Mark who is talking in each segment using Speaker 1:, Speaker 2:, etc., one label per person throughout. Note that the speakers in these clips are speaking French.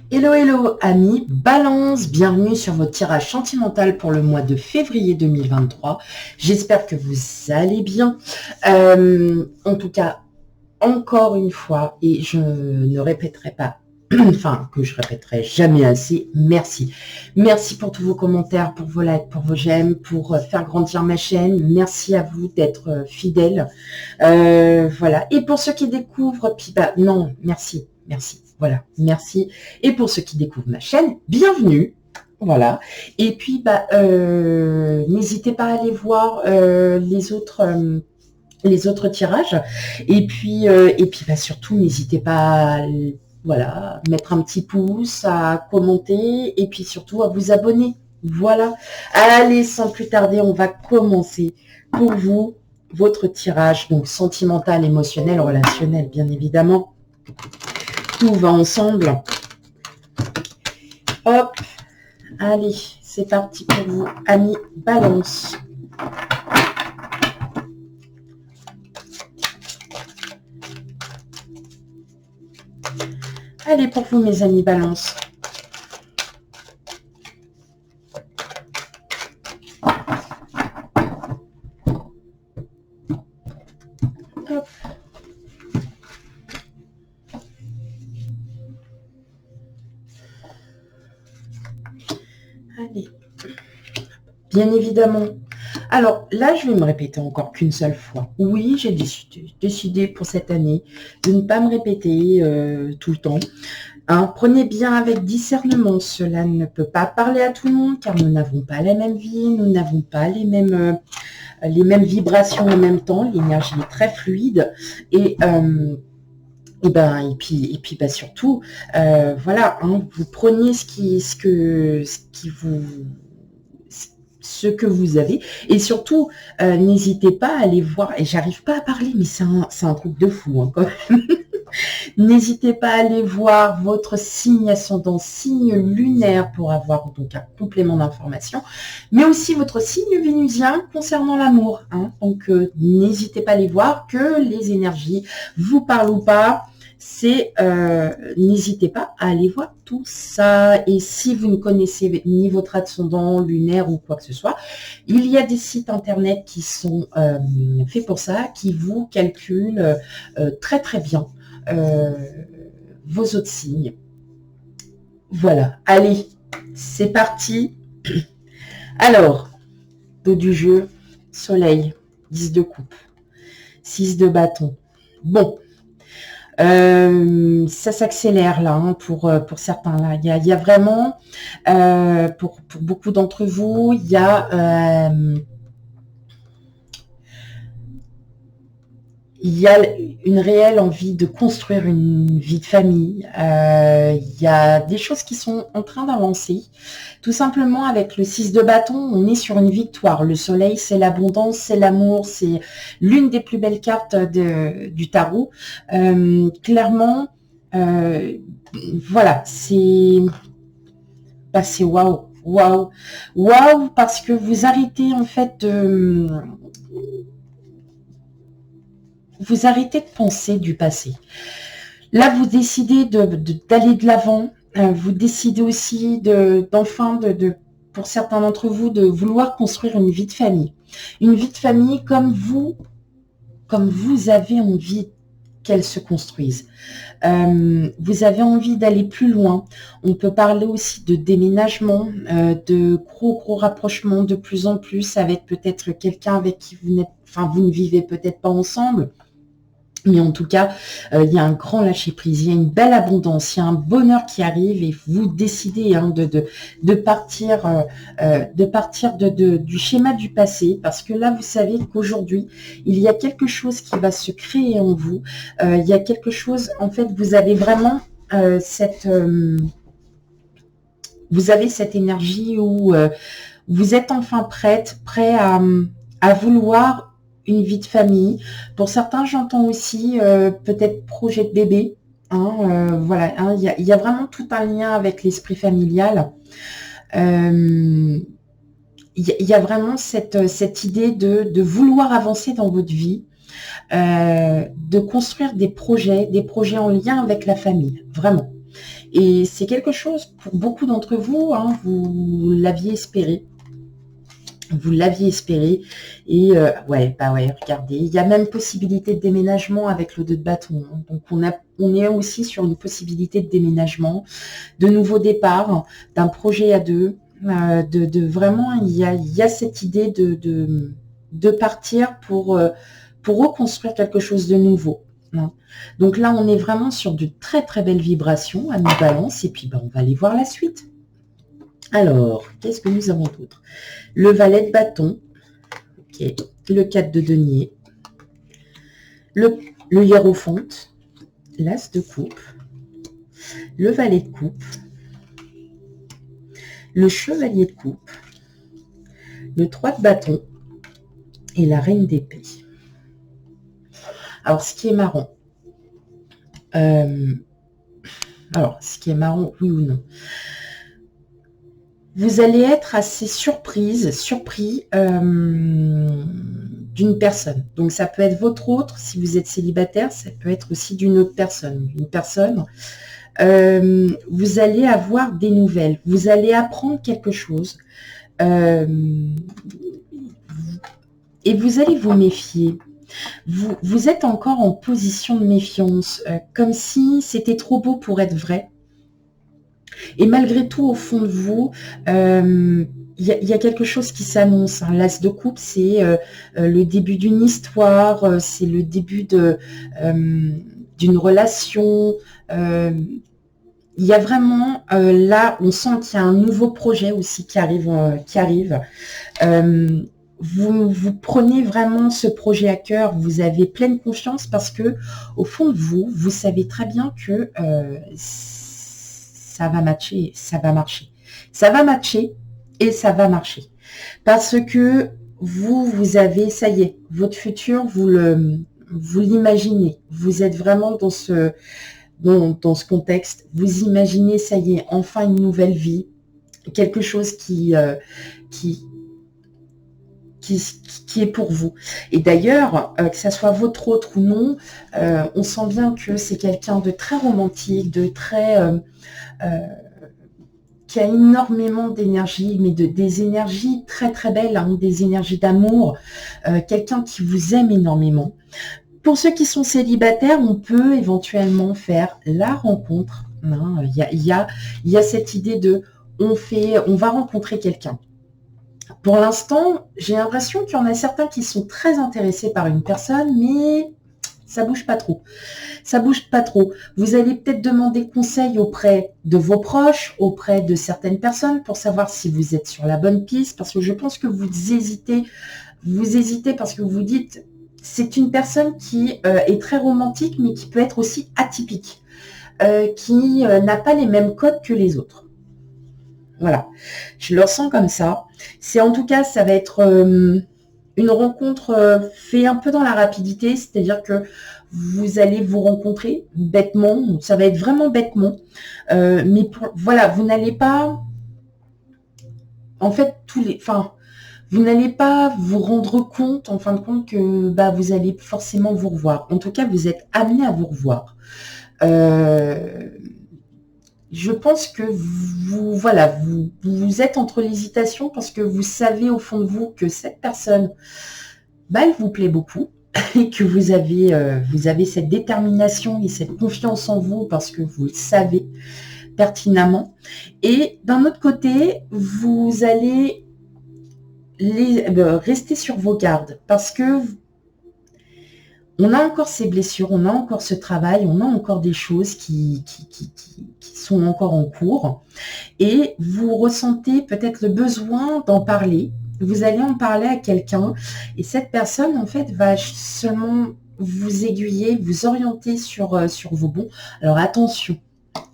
Speaker 1: Hello, hello, amis, balance, bienvenue sur votre tirage sentimental pour le mois de février 2023. J'espère que vous allez bien. En tout cas, encore une fois, et je ne répéterai pas, enfin, que je répéterai jamais assez, merci. Merci pour tous vos commentaires, pour vos likes, pour vos j'aime, pour faire grandir ma chaîne. Merci à vous d'être fidèles. Voilà. Et pour ceux qui découvrent, puis bah, non, merci, merci. Voilà, merci. Et pour ceux qui découvrent ma chaîne, bienvenue. Voilà. Et puis, bah, n'hésitez pas à aller voir les autres tirages. Et puis bah, surtout, n'hésitez pas à voilà, mettre un petit pouce, à commenter et puis surtout à vous abonner. Voilà. Allez, sans plus tarder, on va commencer pour vous votre tirage, donc sentimental, émotionnel, relationnel, bien évidemment. Tout va ensemble. Hop, allez, c'est parti pour vous, amis Balance. Allez, pour vous, mes amis Balance. Hop. Allez. Bien évidemment. Alors là, je vais me répéter encore qu'une seule fois. Oui, j'ai décidé pour cette année de ne pas me répéter tout le temps. Hein, prenez bien avec discernement. Cela ne peut pas parler à tout le monde car nous n'avons pas la même vie, nous n'avons pas les mêmes vibrations en même temps. L'énergie est très fluide et puis bah, surtout, voilà, hein, vous prenez ce que vous avez et surtout n'hésitez pas à aller voir, et j'arrive pas à parler mais c'est un truc de fou hein, quand même. N'hésitez pas à aller voir votre signe ascendant, signe lunaire pour avoir donc un complément d'information, mais aussi votre signe vénusien concernant l'amour. Hein. Donc n'hésitez pas à aller voir, que les énergies vous parlent ou pas. N'hésitez pas à aller voir tout ça. Et si vous ne connaissez ni votre ascendant lunaire ou quoi que ce soit, il y a des sites internet qui sont faits pour ça, qui vous calculent très très bien vos autres signes. Voilà, allez, c'est parti. Alors, dos du jeu, soleil, 10 de coupe, 6 de bâton. Bon, ça s'accélère là hein, pour certains. Là. Il y a vraiment, pour beaucoup d'entre vous, il y a une réelle envie de construire une vie de famille. Il y a des choses qui sont en train d'avancer. Tout simplement, avec le 6 de bâton, on est sur une victoire. Le soleil, c'est l'abondance, c'est l'amour, c'est l'une des plus belles cartes du tarot. Clairement, voilà, c'est waouh, waouh, waouh, parce que vous arrêtez en fait vous arrêtez de penser du passé. Là, vous décidez d'aller de l'avant. Vous décidez aussi pour certains d'entre vous, de vouloir construire une vie de famille. Une vie de famille comme vous avez envie qu'elle se construise. Vous avez envie d'aller plus loin. On peut parler aussi de déménagement, de gros rapprochements de plus en plus avec peut-être quelqu'un avec qui vous ne vivez peut-être pas ensemble. Mais en tout cas, il y a un grand lâcher-prise, il y a une belle abondance, il y a un bonheur qui arrive et vous décidez hein, de partir, du schéma du passé, parce que là, vous savez qu'aujourd'hui, il y a quelque chose qui va se créer en vous. Il y a quelque chose, en fait, vous avez vraiment vous avez cette énergie où vous êtes enfin prêt à vouloir une vie de famille. Pour certains, j'entends aussi peut-être projet de bébé. Hein, voilà, hein, il y a vraiment tout un lien avec l'esprit familial. Il y a vraiment cette idée de vouloir avancer dans votre vie, de construire des projets en lien avec la famille, vraiment. Et c'est quelque chose, pour beaucoup d'entre vous, hein, vous l'aviez espéré. Vous l'aviez espéré. Et ouais, bah ouais, regardez. Il y a même possibilité de déménagement avec le 2 de bâton. Hein. Donc on est aussi sur une possibilité de déménagement, de nouveau départ, d'un projet à deux. Vraiment, il y a cette idée de partir pour reconstruire quelque chose de nouveau. Hein. Donc là, on est vraiment sur de très très belles vibrations à nos balances. Et puis, ben, on va aller voir la suite. Alors, qu'est-ce que nous avons d'autre? Le valet de bâton, okay. Le 4 de denier, le hiérophante, l'as de coupe, le valet de coupe, le chevalier de coupe, le 3 de bâton et la reine d'épée. Alors, ce qui est marrant, oui ou non, vous allez être assez surpris d'une personne. Donc, ça peut être votre autre, si vous êtes célibataire, ça peut être aussi d'une autre personne. Une personne, vous allez avoir des nouvelles, vous allez apprendre quelque chose et vous allez vous méfier. Vous êtes encore en position de méfiance, comme si c'était trop beau pour être vrai. Et malgré tout, au fond de vous, il y a quelque chose qui s'annonce. Hein. L'as de coupe, c'est le début d'une histoire, c'est le début d'une relation. Il y a vraiment, là, on sent qu'il y a un nouveau projet aussi qui arrive. Vous prenez vraiment ce projet à cœur, vous avez pleine confiance parce que au fond de vous, vous savez très bien que ça va matcher, ça va marcher. Ça va matcher et ça va marcher. Parce que vous avez, ça y est, votre futur, vous l'imaginez. Vous êtes vraiment dans ce contexte. Vous imaginez, ça y est, enfin une nouvelle vie. Quelque chose qui est pour vous. Et d'ailleurs, que ça soit votre autre ou non, on sent bien que c'est quelqu'un de très romantique, de très... qui a énormément d'énergie, mais des énergies très très belles, hein, des énergies d'amour, quelqu'un qui vous aime énormément. Pour ceux qui sont célibataires, on peut éventuellement faire la rencontre. Hein. Il y a cette idée de on va rencontrer quelqu'un. Pour l'instant, j'ai l'impression qu'il y en a certains qui sont très intéressés par une personne, mais ça bouge pas trop. Ça bouge pas trop. Vous allez peut-être demander conseil auprès de vos proches, auprès de certaines personnes pour savoir si vous êtes sur la bonne piste, parce que je pense que vous hésitez parce que vous dites c'est une personne qui est très romantique, mais qui peut être aussi atypique, qui n'a pas les mêmes codes que les autres. Voilà, je le ressens comme ça. C'est en tout cas, ça va être une rencontre faite un peu dans la rapidité, c'est-à-dire que vous allez vous rencontrer bêtement, ça va être vraiment bêtement, mais voilà, vous n'allez pas, en fait, vous n'allez pas vous rendre compte, en fin de compte, que vous allez forcément vous revoir. En tout cas, vous êtes amené à vous revoir. Je pense que vous êtes entre l'hésitation parce que vous savez au fond de vous que cette personne, elle vous plaît beaucoup et que vous avez cette détermination et cette confiance en vous parce que vous le savez pertinemment. Et d'un autre côté, vous allez rester sur vos gardes parce que on a encore ces blessures, on a encore ce travail, on a encore des choses qui sont encore en cours. Et vous ressentez peut-être le besoin d'en parler. Vous allez en parler à quelqu'un. Et cette personne, en fait, va seulement vous aiguiller, vous orienter sur vos bons. Alors attention,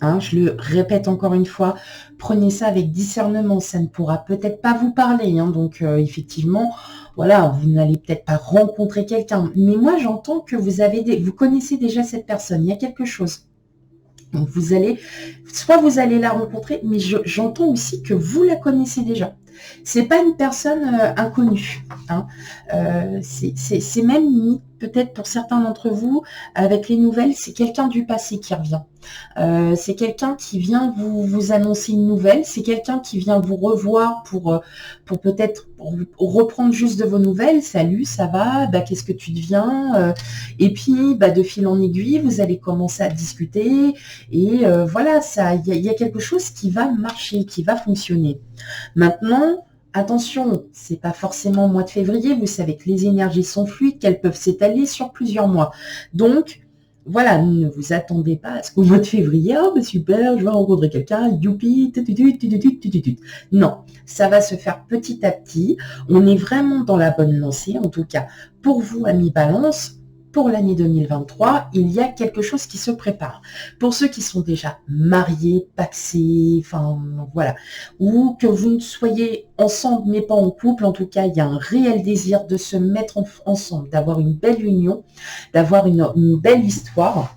Speaker 1: hein, je le répète encore une fois, prenez ça avec discernement. Ça ne pourra peut-être pas vous parler. Hein, donc effectivement... Voilà, vous n'allez peut-être pas rencontrer quelqu'un, mais moi j'entends que vous connaissez déjà cette personne, il y a quelque chose. Donc vous allez la rencontrer, mais j'entends aussi que vous la connaissez déjà. C'est pas une personne inconnue. Hein. C'est même limite, peut-être pour certains d'entre vous, avec les nouvelles, c'est quelqu'un du passé qui revient. C'est quelqu'un qui vient vous annoncer une nouvelle, c'est quelqu'un qui vient vous revoir pour peut-être reprendre juste de vos nouvelles. Salut, ça va, bah, qu'est-ce que tu deviens, et puis bah, de fil en aiguille, vous allez commencer à discuter, et voilà, il y a quelque chose qui va marcher, qui va fonctionner. Maintenant, attention, c'est pas forcément au mois de février, vous savez que les énergies sont fluides, qu'elles peuvent s'étaler sur plusieurs mois. Donc, voilà, ne vous attendez pas à ce qu'au mois de février, oh bah super, je vais rencontrer quelqu'un, youpi, non, ça va se faire petit à petit. On est vraiment dans la bonne lancée, en tout cas pour vous, amis Balance. Pour l'année 2023, il y a quelque chose qui se prépare. Pour ceux qui sont déjà mariés, pacsés, enfin voilà, ou que vous ne soyez ensemble mais pas en couple, en tout cas, il y a un réel désir de se mettre ensemble, d'avoir une belle union, d'avoir une belle histoire.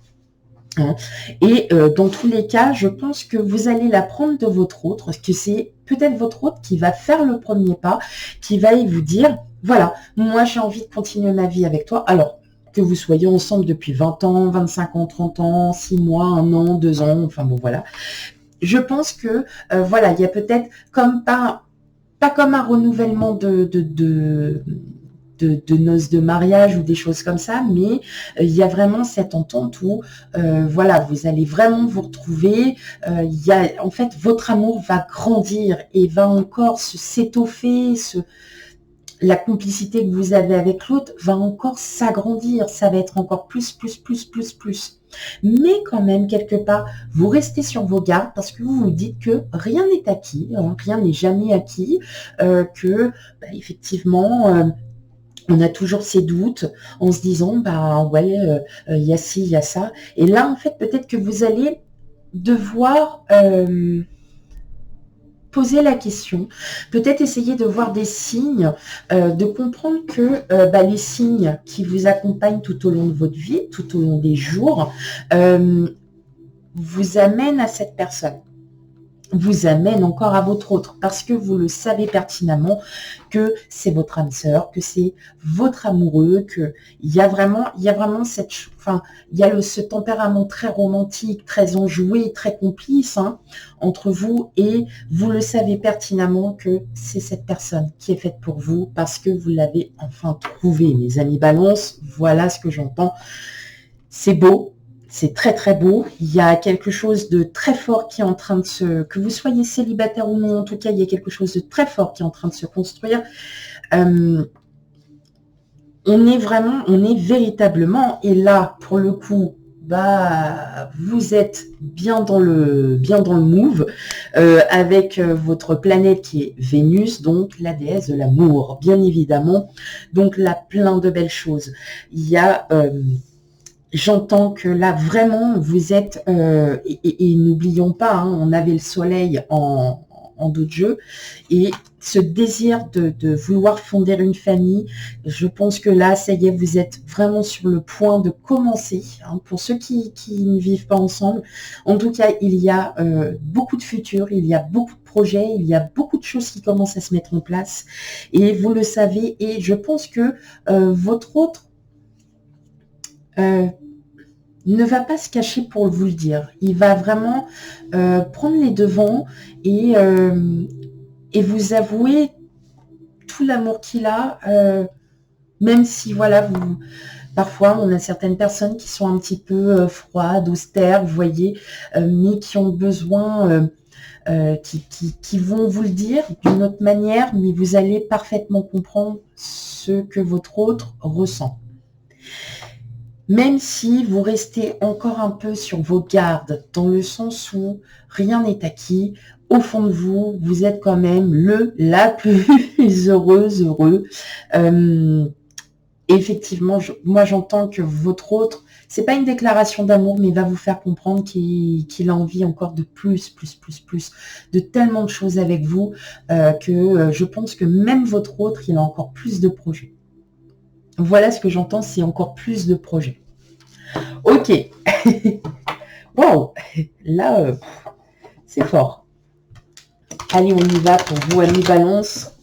Speaker 1: Hein. Et dans tous les cas, je pense que vous allez la prendre de votre autre, parce que c'est peut-être votre autre qui va faire le premier pas, qui va vous dire, voilà, moi j'ai envie de continuer ma vie avec toi. Alors, que vous soyez ensemble depuis 20 ans, 25 ans, 30 ans, 6 mois, 1 an, 2 ans, enfin bon voilà. Je pense que, voilà, il y a peut-être comme pas comme un renouvellement de noces de mariage ou des choses comme ça, mais il y a vraiment cette entente où, voilà, vous allez vraiment vous retrouver. En fait, votre amour va grandir et va encore s'étoffer, la complicité que vous avez avec l'autre va encore s'agrandir, ça va être encore plus. Mais quand même, quelque part, vous restez sur vos gardes parce que vous vous dites que rien n'est acquis, hein, rien n'est jamais acquis, que bah, effectivement, on a toujours ces doutes en se disant, bah ouais, il y a ci, il y a ça. Et là, en fait, peut-être que vous allez devoir poser la question, peut-être essayer de voir des signes, de comprendre que bah, les signes qui vous accompagnent tout au long de votre vie, tout au long des jours, vous amènent à cette personne, vous amène encore à votre autre, parce que vous le savez pertinemment que c'est votre âme sœur, que c'est votre amoureux, que il y a vraiment cette, enfin, il y a ce tempérament très romantique, très enjoué, très complice, hein, entre vous, et vous le savez pertinemment que c'est cette personne qui est faite pour vous, parce que vous l'avez enfin trouvé, mes amis Balance. Voilà ce que j'entends. C'est beau. C'est très très beau. Il y a quelque chose de très fort qui est en train de que vous soyez célibataire ou non, en tout cas, il y a quelque chose de très fort qui est en train de se construire. On est véritablement, et là, pour le coup, bah, vous êtes bien dans le move, avec votre planète qui est Vénus, donc la déesse de l'amour, bien évidemment. Donc là, plein de belles choses. Il y a... j'entends que là, vraiment, vous êtes... et n'oublions pas, hein, on avait le soleil en dos de jeu. Et ce désir de vouloir fonder une famille, je pense que là, ça y est, vous êtes vraiment sur le point de commencer. Hein, pour ceux qui ne vivent pas ensemble, en tout cas, il y a beaucoup de futurs, il y a beaucoup de projets, il y a beaucoup de choses qui commencent à se mettre en place. Et vous le savez, et je pense que votre autre... ne va pas se cacher pour vous le dire. Il va vraiment prendre les devants et vous avouer tout l'amour qu'il a, même si, voilà, parfois, on a certaines personnes qui sont un petit peu froides, austères, vous voyez, mais qui ont besoin, qui vont vous le dire d'une autre manière, mais vous allez parfaitement comprendre ce que votre autre ressent. Même si vous restez encore un peu sur vos gardes, dans le sens où rien n'est acquis, au fond de vous, vous êtes quand même la plus heureux. Effectivement, moi j'entends que votre autre, c'est pas une déclaration d'amour, mais il va vous faire comprendre qu'il a envie encore de plus, de tellement de choses avec vous, que je pense que même votre autre, il a encore plus de projets. Voilà ce que j'entends, c'est encore plus de projets. Ok. Wow. Là, c'est fort. Allez, on y va pour vous, amis Balance.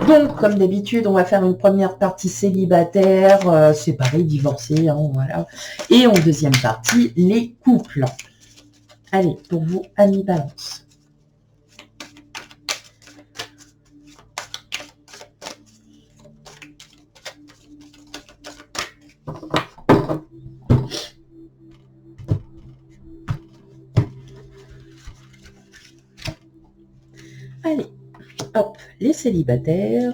Speaker 1: Donc, comme d'habitude, on va faire une première partie célibataire, séparés, divorcés, hein, voilà. Et en deuxième partie, les couples. Allez, pour vous, amis Balance. Allez, hop, les célibataires.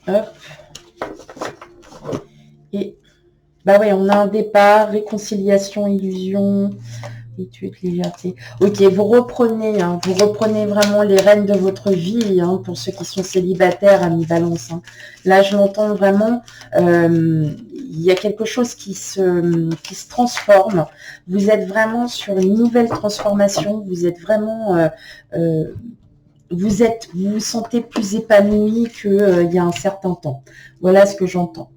Speaker 1: Hop. Et, bah ouais, on a un départ, réconciliation, illusion, étude, légèreté. Ok, vous reprenez vraiment les rênes de votre vie, hein, pour ceux qui sont célibataires, amis Balance. Hein. Là, je l'entends vraiment, il y a quelque chose qui se transforme. Vous êtes vraiment sur une nouvelle transformation, vous êtes vraiment... vous vous sentez plus épanoui qu'il y a un certain temps. Voilà ce que j'entends.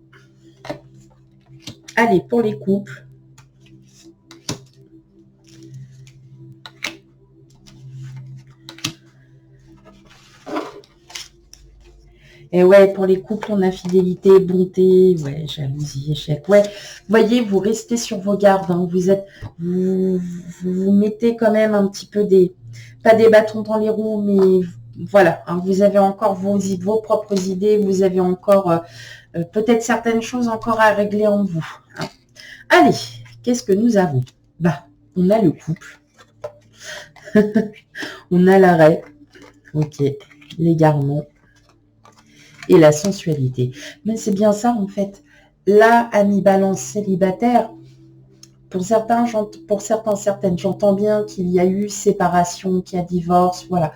Speaker 1: Allez, pour les couples. Et ouais, pour les couples, on a fidélité, bonté, ouais, jalousie, échec. Ouais, voyez, vous restez sur vos gardes. Hein. Vous mettez quand même un petit peu pas des bâtons dans les roues, mais voilà. Hein, vous avez encore vos propres idées, vous avez encore peut-être certaines choses encore à régler en vous. Hein. Allez, qu'est-ce que nous avons? Bah, on a le couple. On a l'arrêt. Ok, l'égarement. Et la sensualité. Mais c'est bien ça, en fait. Là, amis Balance célibataire, pour certains, certaines, j'entends bien qu'il y a eu séparation, qu'il y a divorce, voilà.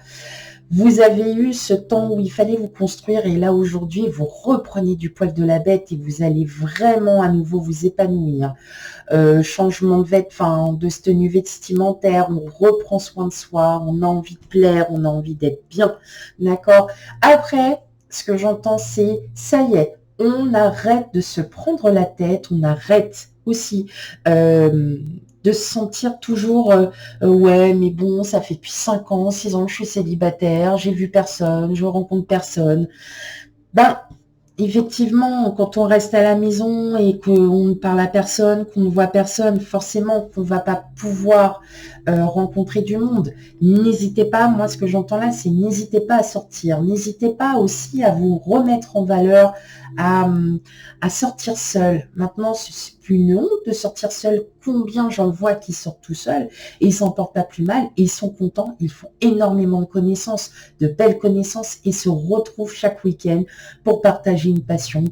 Speaker 1: Vous avez eu ce temps où il fallait vous construire et là, aujourd'hui, vous reprenez du poil de la bête et vous allez vraiment à nouveau vous épanouir. Changement de tenue vestimentaire, on reprend soin de soi, on a envie de plaire, on a envie d'être bien, d'accord? Après, ce que j'entends, c'est, ça y est, on arrête de se prendre la tête, on arrête aussi de se sentir toujours, ouais, mais bon, ça fait depuis 5 ans, 6 ans que je suis célibataire, j'ai vu personne, je rencontre personne. Ben, effectivement, quand on reste à la maison et qu'on ne parle à personne, qu'on ne voit personne, forcément qu'on ne va pas pouvoir rencontrer du monde. N'hésitez pas, moi ce que j'entends là, c'est n'hésitez pas à sortir, n'hésitez pas aussi à vous remettre en valeur, à sortir seul. Maintenant, c'est plus une honte de sortir seul. Combien j'en vois qui sortent tout seuls et ils s'en portent pas plus mal et ils sont contents, ils font énormément de connaissances, de belles connaissances et se retrouvent chaque week-end pour partager une passion,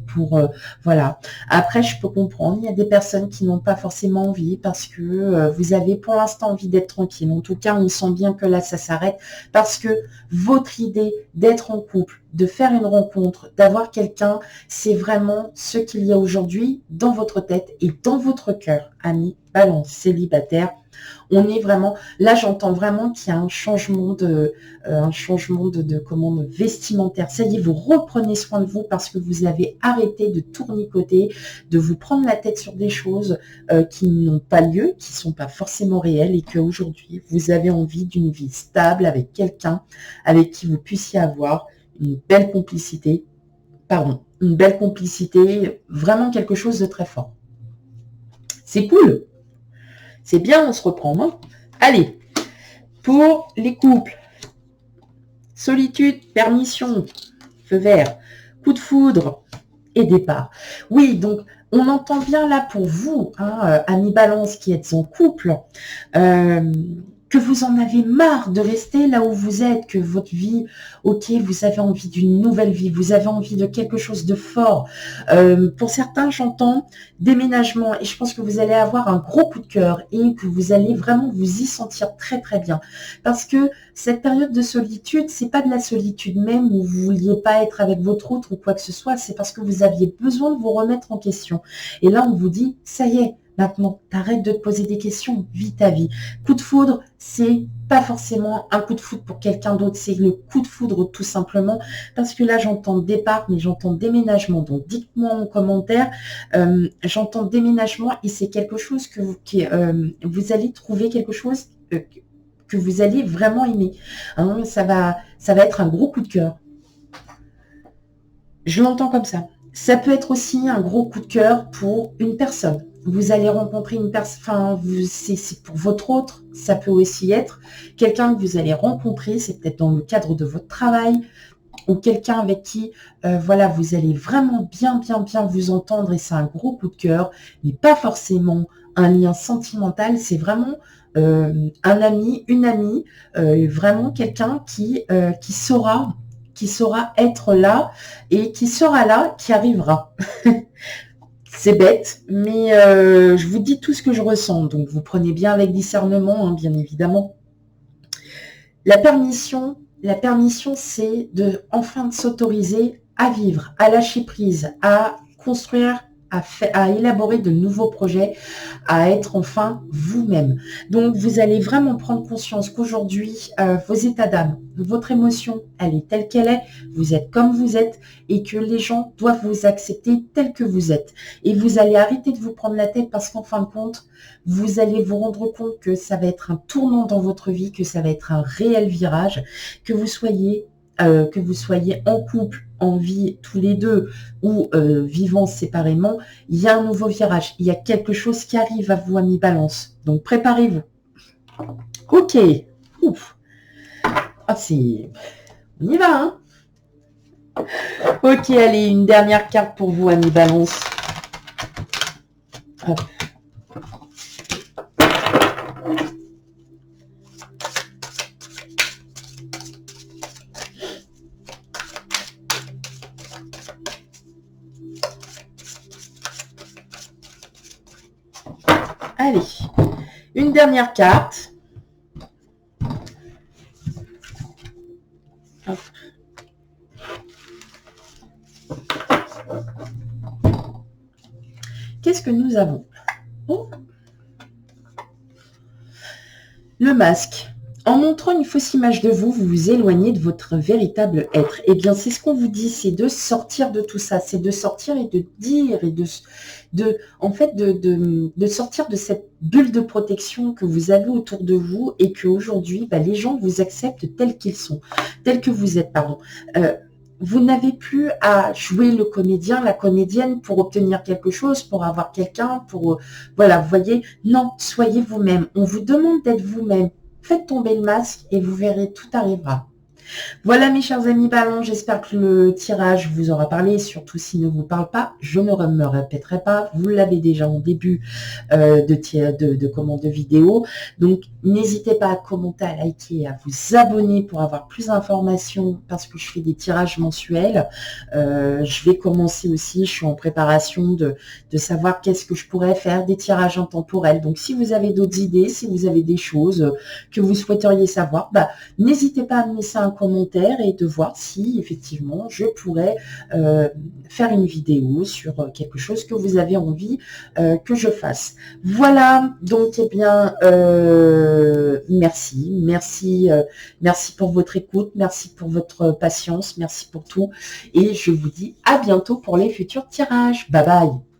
Speaker 1: voilà. Après, je peux comprendre, il y a des personnes qui n'ont pas forcément envie parce que vous avez pour l'instant envie d'être tranquille. En tout cas, on sent bien que là, ça s'arrête parce que votre idée d'être en couple, de faire une rencontre, d'avoir quelqu'un, c'est vraiment ce qu'il y a aujourd'hui dans votre tête et dans votre cœur, amis Balance célibataire. On est vraiment, là j'entends vraiment qu'il y a un changement de vestimentaire. Ça y est, vous reprenez soin de vous parce que vous avez arrêté de tournicoter, de vous prendre la tête sur des choses qui n'ont pas lieu, qui ne sont pas forcément réelles et qu'aujourd'hui vous avez envie d'une vie stable avec quelqu'un avec qui vous puissiez avoir une belle complicité, vraiment quelque chose de très fort. C'est cool. C'est bien, on se reprend. Hein. Allez, pour les couples, solitude, permission, feu vert, coup de foudre et départ. Oui, donc on entend bien là pour vous, hein, amis Balance qui êtes en couple, que vous en avez marre de rester là où vous êtes, que votre vie, ok, vous avez envie d'une nouvelle vie, vous avez envie de quelque chose de fort. Pour certains, j'entends déménagement et je pense que vous allez avoir un gros coup de cœur et que vous allez vraiment vous y sentir très très bien. Parce que cette période de solitude, c'est pas de la solitude même où vous vouliez pas être avec votre autre ou quoi que ce soit, c'est parce que vous aviez besoin de vous remettre en question. Et là, on vous dit, ça y est, Maintenant, t'arrêtes de te poser des questions, vis ta vie. Coup de foudre, c'est pas forcément un coup de foudre pour quelqu'un d'autre, c'est le coup de foudre tout simplement, parce que là j'entends départ, mais j'entends déménagement. Donc dites-moi en commentaire, j'entends déménagement et c'est quelque chose que vous allez trouver quelque chose que vous allez vraiment aimer. Hein, ça va être un gros coup de cœur. Je l'entends comme ça. Ça peut être aussi un gros coup de cœur pour une personne. Vous allez rencontrer une personne, enfin, c'est pour votre autre. Ça peut aussi être quelqu'un que vous allez rencontrer, c'est peut-être dans le cadre de votre travail, ou quelqu'un avec qui, voilà, vous allez vraiment bien vous entendre et c'est un gros coup de cœur, mais pas forcément un lien sentimental, c'est vraiment un ami, une amie, vraiment quelqu'un qui saura être là et qui sera là, qui arrivera. C'est bête, mais je vous dis tout ce que je ressens, donc vous prenez bien avec discernement, hein, bien évidemment. La permission, c'est enfin de s'autoriser à vivre, à lâcher prise, à construire, à élaborer de nouveaux projets, à être enfin vous-même. Donc, vous allez vraiment prendre conscience qu'aujourd'hui, vos états d'âme, votre émotion, elle est telle qu'elle est, vous êtes comme vous êtes, et que les gens doivent vous accepter tel que vous êtes. Et vous allez arrêter de vous prendre la tête parce qu'en fin de compte, vous allez vous rendre compte que ça va être un tournant dans votre vie, que ça va être un réel virage, que vous soyez en couple, en vie tous les deux ou vivant séparément, il y a un nouveau virage, il y a quelque chose qui arrive à vous, amis Balance. Donc préparez-vous. Ok. Ouf. Ah, on y va, hein. Ok, allez, une dernière carte pour vous, amis Balance. Hop. Allez, une dernière carte. Hop. Qu'est-ce que nous avons? Oh. Le masque. En montrant une fausse image de vous, vous vous éloignez de votre véritable être. Eh bien, c'est ce qu'on vous dit, c'est de sortir de tout ça, c'est de sortir et de dire et de sortir de cette bulle de protection que vous avez autour de vous et qu'aujourd'hui, les gens vous acceptent tels qu'ils sont, tels que vous êtes, pardon. Vous n'avez plus à jouer le comédien, la comédienne pour obtenir quelque chose, pour avoir quelqu'un, voilà, vous voyez, non, soyez vous-même. On vous demande d'être vous-même. Faites tomber le masque et vous verrez, tout arrivera. Voilà mes chers amis ballons, j'espère que le tirage vous aura parlé, surtout s'il ne vous parle pas, je ne me répéterai pas, vous l'avez déjà en début de vidéo, donc n'hésitez pas à commenter, à liker, à vous abonner pour avoir plus d'informations parce que je fais des tirages mensuels, je vais commencer aussi, je suis en préparation de savoir qu'est-ce que je pourrais faire, des tirages intemporels, donc si vous avez d'autres idées, si vous avez des choses que vous souhaiteriez savoir, n'hésitez pas à me laisser un commentaire et de voir si effectivement je pourrais faire une vidéo sur quelque chose que vous avez envie que je fasse. Voilà, donc eh bien merci pour votre écoute, merci pour votre patience, merci pour tout et je vous dis à bientôt pour les futurs tirages. Bye bye.